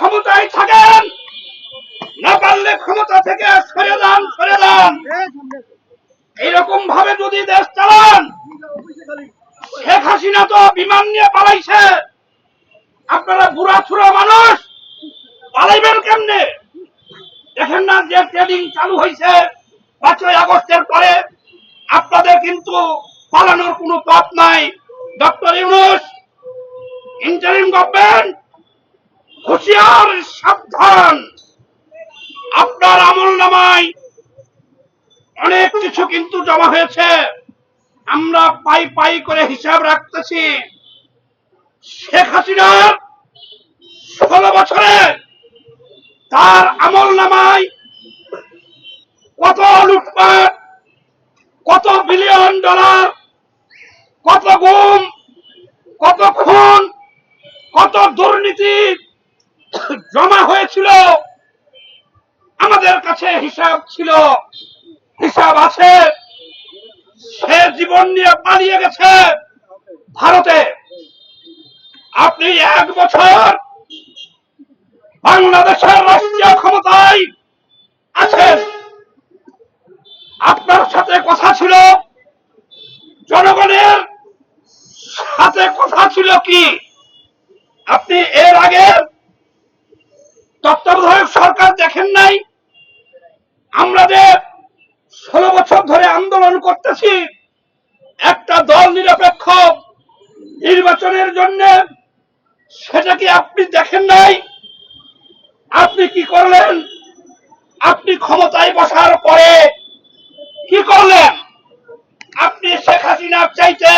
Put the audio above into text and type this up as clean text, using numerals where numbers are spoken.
ক্ষমতায় থাকেন, না পারলে ক্ষমতা থেকে সরে যান। এইরকম ভাবে যদি দেশ চালান, শেখ হাসিনা তো বিমান নিয়ে পালাইছে, আপনারা বুড়া ছুড়া মানুষ পালাইবেন কেমনে? দেখেন না যে ট্রেনিং চালু হয়েছে 5ই আগস্টের পরে, আপনাদের কিন্তু পালানোর কোনো পথ নাই। ডক্টর ইউনূস, ইন্টারিম গভর্নমেন্ট, হুঁশিয়ার, সাবধান। আপনার আমলনামায় অনেক কিছু কিন্তু জমা হয়েছে, আমরা পাই পাই করে হিসাব রাখতেছি। শেখ হাসিনার 16 বছরে তার আমলনামায় কত লুটপাট, কত বিলিয়ন ডলার, কত গুম, কত খুন, কত দুর্নীতি জমা হয়েছিল, আমাদের কাছে হিসাব ছিল, হিসাব আছে। সে জীবন নিয়ে পালিয়ে গেছে ভারতে। আপনি 1 বছর বাংলাদেশের রাষ্ট্রীয় ক্ষমতায় আছেন, আপনার সাথে কথা ছিল, জনগণের সাথে কথা ছিল কি? আপনি এর আগে তত্ত্বাবধায়ক সরকার দেখেন নাই? আমরা যে 16 বছর ধরে আন্দোলন করতেছি একটা দল নিরপেক্ষ নির্বাচনের জন্য, সেটা কি আপনি দেখেন নাই? আপনি কি করলেন? আপনি ক্ষমতায় বসার পরে কি করলেন? আপনি শেখ হাসিনার চাইতে